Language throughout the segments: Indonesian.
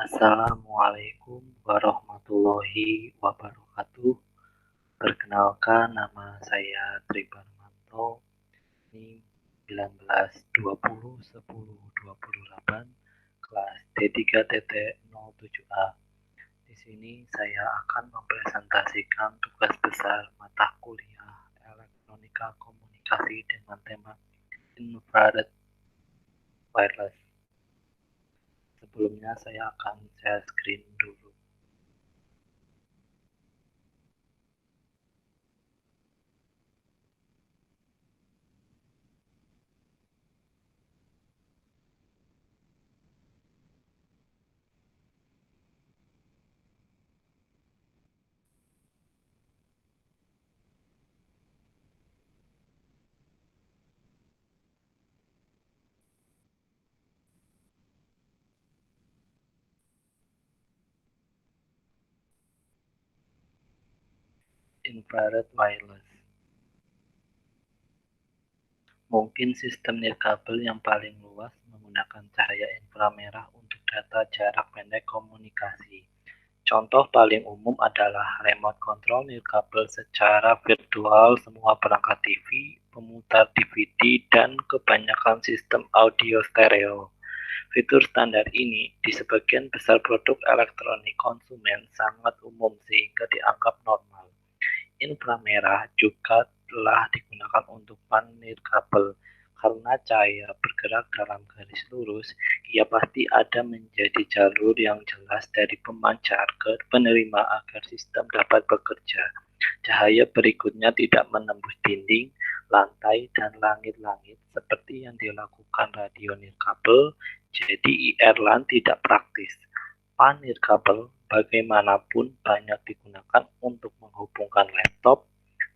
Assalamualaikum warahmatullahi wabarakatuh. Perkenalkan, nama saya Tri Parmanto. Ini 19/20/10/28 kelas D3.07A. Di sini saya akan mempresentasikan tugas besar mata kuliah Elektronika Komunikasi dengan tema Infrared Wireless. Sebelumnya saya akan share screen dulu. Infrared Wireless. Mungkin sistem nirkabel yang paling luas menggunakan cahaya inframerah untuk data jarak pendek komunikasi. Contoh paling umum adalah remote control nirkabel secara virtual semua perangkat TV, pemutar DVD, dan kebanyakan sistem audio stereo. Fitur standar ini di sebagian besar produk elektronik konsumen sangat umum sehingga dianggap normal. Inframerah juga telah digunakan untuk nirkabel. Karena cahaya bergerak dalam garis lurus, ia pasti ada menjadi jalur yang jelas dari pemancar ke penerima agar sistem dapat bekerja. Cahaya berikutnya tidak menembus dinding, lantai, dan langit-langit seperti yang dilakukan radio nirkabel, jadi IR-LAN tidak praktis. Nirkabel bagaimanapun banyak digunakan untuk menghubungkan laptop,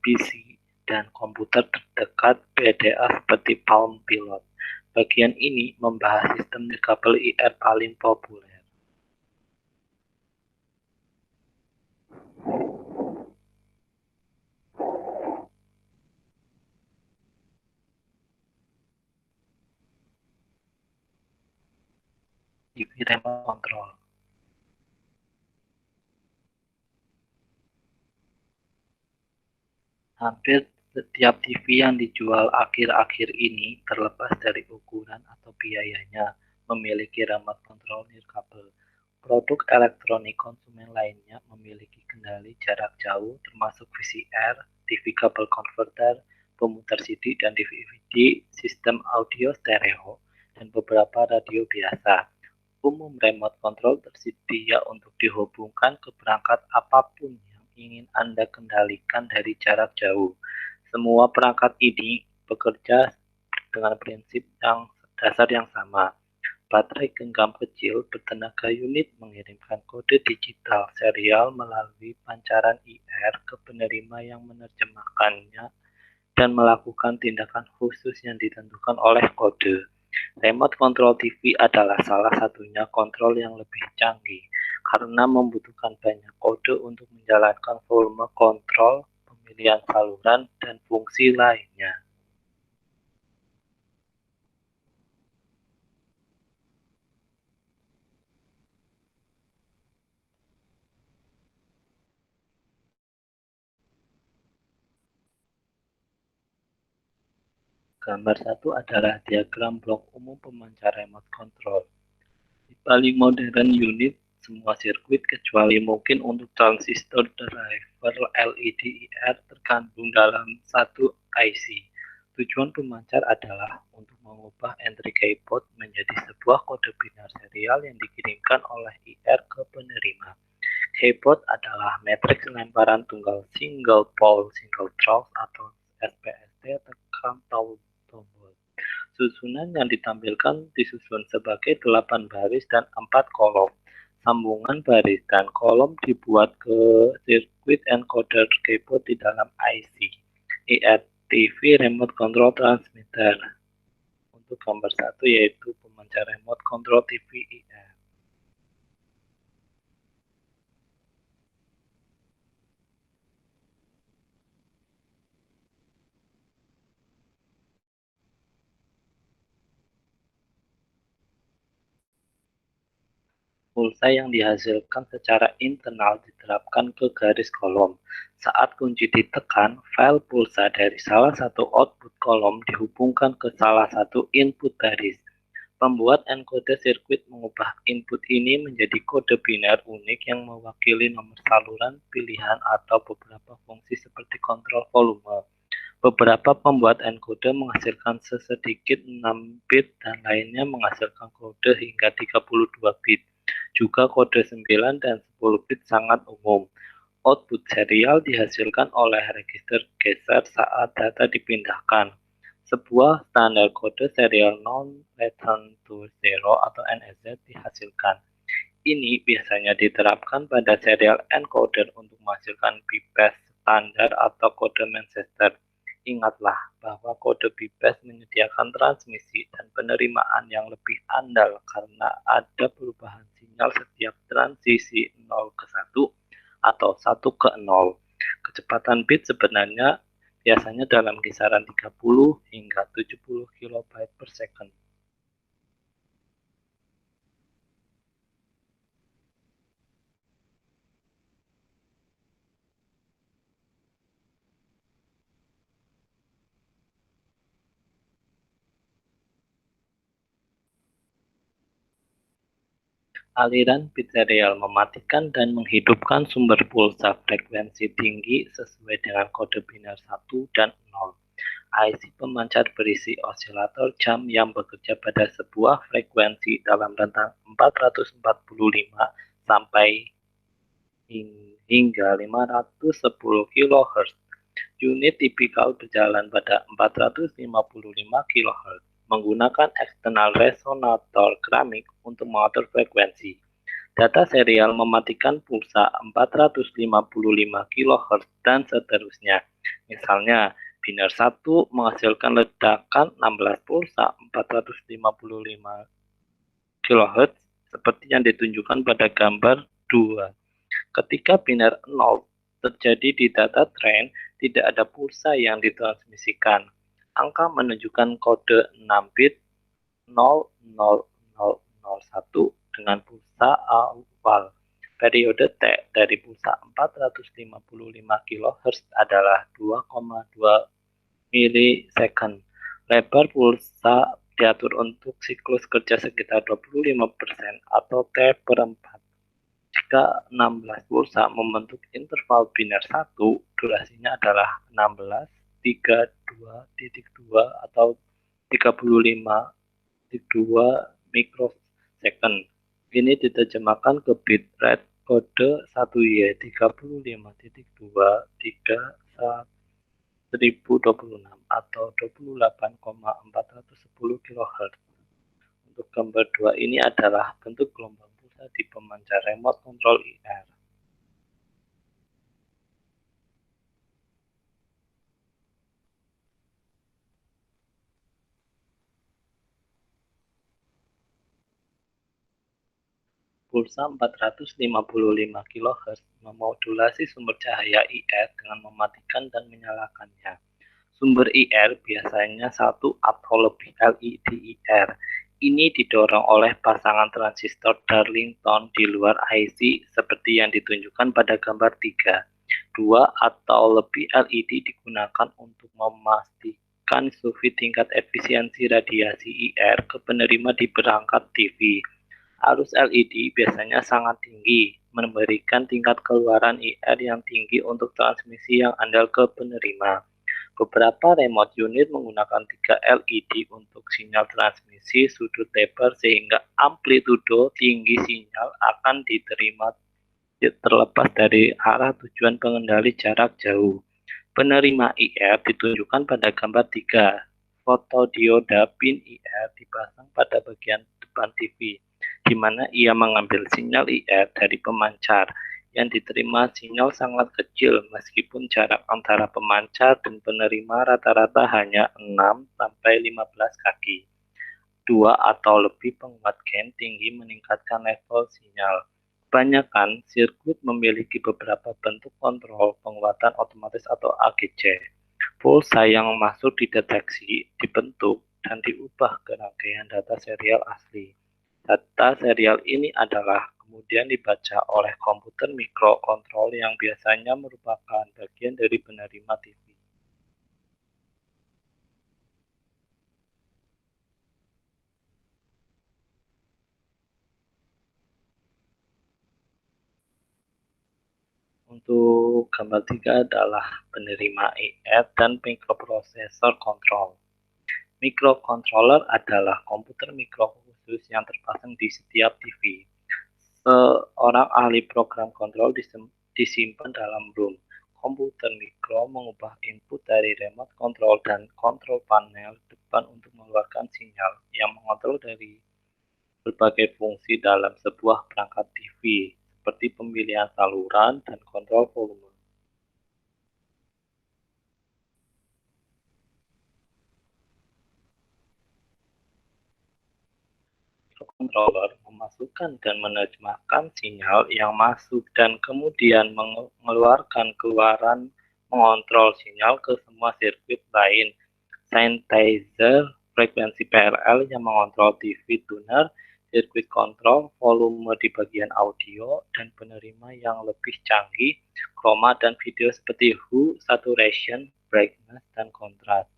PC, dan komputer terdekat PDA seperti Palm Pilot. Bagian ini membahas sistem nirkabel IR paling populer. TV Remote Control. Hampir setiap TV yang dijual akhir-akhir ini, terlepas dari ukuran atau biayanya, memiliki remote control nirkabel. Produk elektronik konsumen lainnya memiliki kendali jarak jauh termasuk VCR, TV kabel converter, pemutar CD dan DVD, sistem audio stereo, dan beberapa radio biasa. Umum remote control tersedia untuk dihubungkan ke perangkat apapun yang ingin Anda kendalikan dari jarak jauh. Semua perangkat ini bekerja dengan prinsip yang dasar yang sama. Baterai genggam kecil bertenaga unit mengirimkan kode digital serial melalui pancaran IR ke penerima yang menerjemahkannya dan melakukan tindakan khusus yang ditentukan oleh kode. Remote control TV adalah salah satunya kontrol yang lebih canggih karena membutuhkan banyak kode untuk menjalankan volume kontrol, pemilihan saluran, dan fungsi lainnya. Gambar 1 adalah diagram blok umum pemancar remote control. Di paling modern unit, semua sirkuit kecuali mungkin untuk transistor driver LED IR terkandung dalam satu IC. Tujuan pemancar adalah untuk mengubah entry keyboard menjadi sebuah kode binar serial yang dikirimkan oleh IR ke penerima. Keyboard adalah matriks lemparan tunggal single pole single throw atau SPST tekan tombol. Susunan yang ditampilkan disusun sebagai 8 baris dan 4 kolom. Sambungan baris dan kolom dibuat ke sirkuit encoder keyboard di dalam IC. IRTV Remote Control Transmitter. Untuk gambar 1 yaitu pemancar remote control TV IR. Pulsa yang dihasilkan secara internal diterapkan ke garis kolom. Saat kunci ditekan, file pulsa dari salah satu output kolom dihubungkan ke salah satu input baris. Pembuat encoder sirkuit mengubah input ini menjadi kode biner unik yang mewakili nomor saluran, pilihan, atau beberapa fungsi seperti kontrol volume. Beberapa pembuat encoder menghasilkan sesedikit 6 bit dan lainnya menghasilkan kode hingga 32 bit. Juga kode 9 dan 10 bit sangat umum. Output serial dihasilkan oleh register geser saat data dipindahkan. Sebuah standar kode serial non-return to zero atau NSZ dihasilkan. Ini biasanya diterapkan pada serial encoder untuk menghasilkan bipes standar atau kode Manchester. Ingatlah bahwa kode bipes menyediakan transmisi dan penerimaan yang lebih andal karena ada perubahan sinyal setiap transisi 0 ke 1 atau 1 ke 0. Kecepatan bit sebenarnya biasanya dalam kisaran 30 hingga 70 kilobyte per second. Aliran bit serial mematikan dan menghidupkan sumber pulsa frekuensi tinggi sesuai dengan kode biner 1 dan 0. IC pemancar berisi osilator jam yang bekerja pada sebuah frekuensi dalam rentang 445 sampai hingga 510 kHz. Unit tipikal berjalan pada 455 kHz menggunakan eksternal resonator keramik untuk mengatur frekuensi. Data serial mematikan pulsa 455 kHz dan seterusnya. Misalnya, biner 1 menghasilkan ledakan 16 pulsa 455 kHz seperti yang ditunjukkan pada gambar 2. Ketika biner 0 terjadi di data train, tidak ada pulsa yang ditransmisikan. Angka menunjukkan kode 6 bit 00001 dengan pulsa awal. Periode T dari pulsa 455 kHz adalah 2,2 milisecond. Lebar pulsa diatur untuk siklus kerja sekitar 25% atau T per 4. Jika 16 pulsa membentuk interval biner 1, durasinya adalah 16, 32.2 atau 35.2 mikrosecond. Ini diterjemahkan ke bit rate kode 1Y 35.2 1026 atau 28,410 kHz. Untuk gambar 2 ini adalah bentuk gelombang pulsa di pemancar remote control IR. Pulsa 455 kHz memodulasi sumber cahaya IR dengan mematikan dan menyalakannya. Sumber IR biasanya satu atau lebih LED IR. Ini didorong oleh pasangan transistor Darlington di luar IC seperti yang ditunjukkan pada gambar 3. Dua atau lebih LED digunakan untuk memastikan sufi tingkat efisiensi radiasi IR ke penerima di perangkat TV. Arus LED biasanya sangat tinggi, memberikan tingkat keluaran IR yang tinggi untuk transmisi yang andal ke penerima. Beberapa remote unit menggunakan 3 LED untuk sinyal transmisi sudut lebar sehingga amplitudo tinggi sinyal akan diterima terlepas dari arah tujuan pengendali jarak jauh. Penerima IR ditunjukkan pada gambar 3. Fotodioda pin IR dipasang pada bagian depan TV, di mana ia mengambil sinyal IR dari pemancar. Yang diterima sinyal sangat kecil meskipun jarak antara pemancar dan penerima rata-rata hanya 6-15 kaki. 2 atau lebih penguat gain tinggi meningkatkan level sinyal. Kebanyakan sirkuit memiliki beberapa bentuk kontrol penguatan otomatis atau AGC. Pulsa yang masuk dideteksi, dibentuk, dan diubah ke rangkaian data serial asli. Data serial ini adalah kemudian dibaca oleh komputer mikrokontrol yang biasanya merupakan bagian dari penerima TV. Untuk gambar 3 adalah penerima IR dan mikroprosesor kontrol. Mikrocontroller adalah komputer mikro khusus yang terpasang di setiap TV. Seorang ahli program kontrol disimpan dalam ROM. Komputer mikro mengubah input dari remote control dan kontrol panel depan untuk mengeluarkan sinyal yang mengontrol dari berbagai fungsi dalam sebuah perangkat TV, seperti pemilihan saluran dan kontrol volume. Controller memasukkan dan menerjemahkan sinyal yang masuk dan kemudian mengeluarkan keluaran mengontrol sinyal ke semua sirkuit lain. Synthesizer frekuensi PLL yang mengontrol TV tuner, sirkuit kontrol, volume di bagian audio, dan penerima yang lebih canggih, chroma dan video seperti hue, saturation, brightness, dan contrast.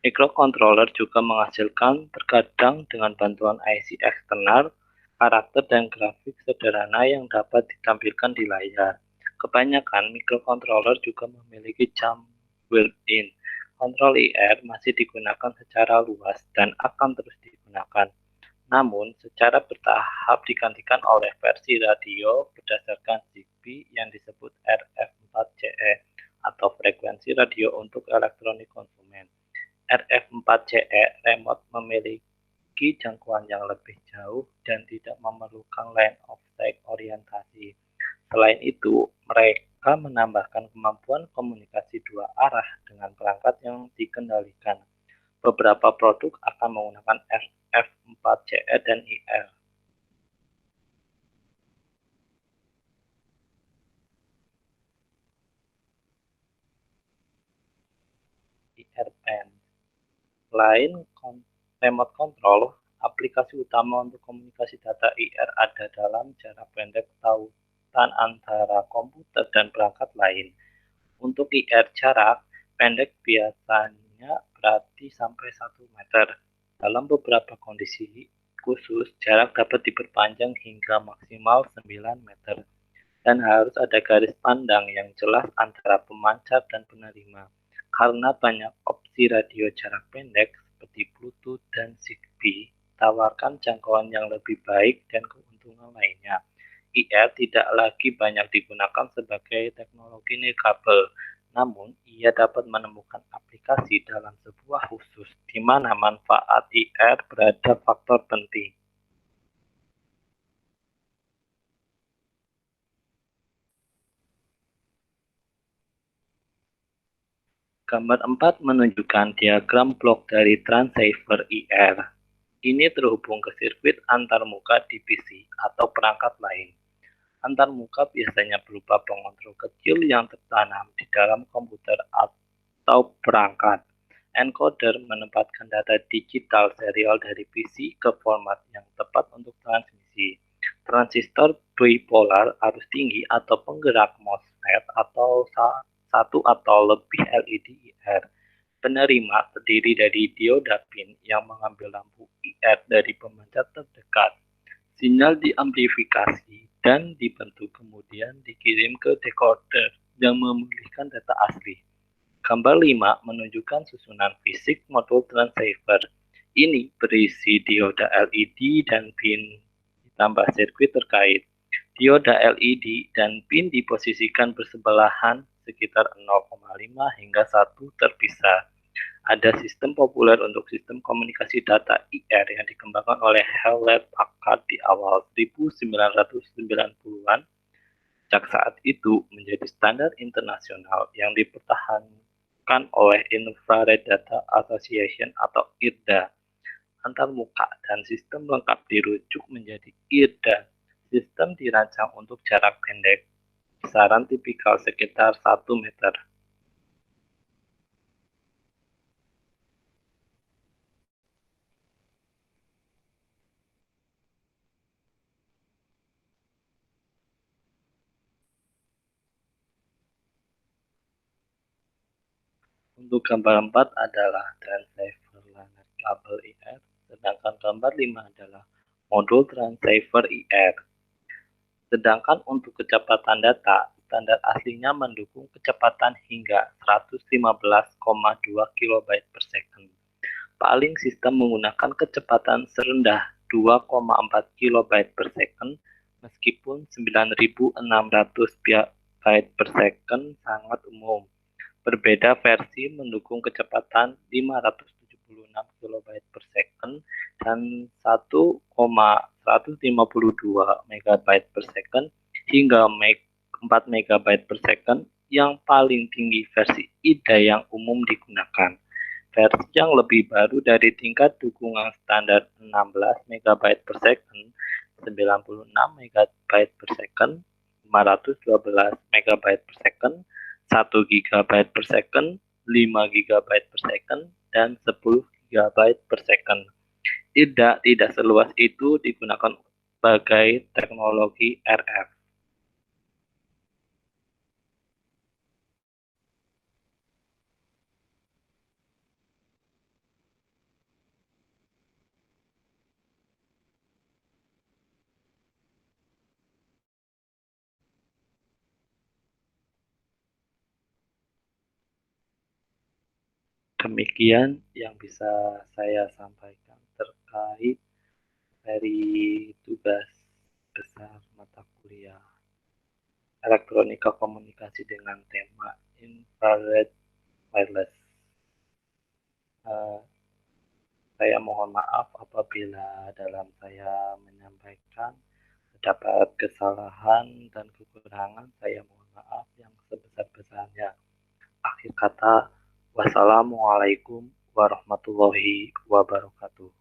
Microcontroller juga menghasilkan terkadang dengan bantuan IC eksternal, karakter dan grafik sederhana yang dapat ditampilkan di layar. Kebanyakan microcontroller juga memiliki jump built-in. Kontrol IR masih digunakan secara luas dan akan terus digunakan. Namun, secara bertahap digantikan oleh versi radio berdasarkan Zigbee yang disebut RF4CE atau frekuensi radio untuk elektronik konsumen. RF4CE remote memiliki jangkauan yang lebih jauh dan tidak memerlukan line of sight orientasi. Selain itu, mereka menambahkan kemampuan komunikasi dua arah dengan perangkat yang dikendalikan. Beberapa produk akan menggunakan RF4CE dan IR. IR pen. Selain remote control, aplikasi utama untuk komunikasi data IR ada dalam jarak pendek tautan antara komputer dan perangkat lain. Untuk IR jarak pendek biasanya berarti sampai 1 meter. Dalam beberapa kondisi khusus, jarak dapat diperpanjang hingga maksimal 9 meter. Dan harus ada garis pandang yang jelas antara pemancar dan penerima. Karena banyak opsi radio jarak pendek seperti Bluetooth dan Zigbee tawarkan jangkauan yang lebih baik dan keuntungan lainnya. IR tidak lagi banyak digunakan sebagai teknologi nirkabel, namun ia dapat menemukan aplikasi dalam sebuah khusus di mana manfaat IR berada faktor penting. Gambar 4 menunjukkan diagram blok dari transceiver IR. Ini terhubung ke sirkuit antarmuka di PC atau perangkat lain. Antarmuka biasanya berupa pengontrol kecil yang tertanam di dalam komputer atau perangkat. Encoder menempatkan data digital serial dari PC ke format yang tepat untuk transmisi. Transistor bipolar arus tinggi atau penggerak MOSFET atau satu atau lebih LED IR. Penerima terdiri dari dioda pin yang mengambil lampu IR dari pemancar terdekat. Sinyal diamplifikasi dan dibentuk kemudian dikirim ke decoder yang memulihkan data asli. Gambar 5 menunjukkan susunan fisik modul transceiver. Ini berisi dioda LED dan pin ditambah sirkuit terkait. Dioda LED dan pin diposisikan bersebelahan sekitar 0,5 hingga 1 terpisah. Ada sistem populer untuk sistem komunikasi data IR yang dikembangkan oleh Hewlett Packard di awal 1990-an. Sejak saat itu menjadi standar internasional yang dipertahankan oleh Infrared Data Association atau IRDA. Antarmuka dan sistem lengkap dirujuk menjadi IRDA. Sistem dirancang untuk jarak pendek, besaran tipikal sekitar 1 meter. Untuk gambar 4 adalah transceiver lanet kabel IR, sedangkan gambar 5 adalah modul transceiver IR. Sedangkan untuk kecepatan data, standar aslinya mendukung kecepatan hingga 115,2 kilobyte per second. Paling sistem menggunakan kecepatan serendah 2,4 kilobyte per second, meskipun 9600 byte per second sangat umum. Berbeda versi mendukung kecepatan 576 kilobyte per second dan 1,152 megabyte per second hingga 4 megabyte per second. Yang paling tinggi versi IDA yang umum digunakan. Versi yang lebih baru dari tingkat dukungan standar 16 megabyte per second, 96 megabyte per second, 512 megabyte per second, 1 gigabyte per second, 5 gigabyte per second, dan 10 gigabyte per second. Tidak seluas itu digunakan sebagai teknologi RF. Demikian yang bisa saya sampaikan terkait dari tugas besar mata kuliah elektronika komunikasi dengan tema infrared wireless. Uh, saya mohon maaf apabila dalam saya menyampaikan terdapat kesalahan dan kekurangan. Saya mohon maaf yang sebesar-besarnya. Akhir kata, wassalamualaikum warahmatullahi wabarakatuh.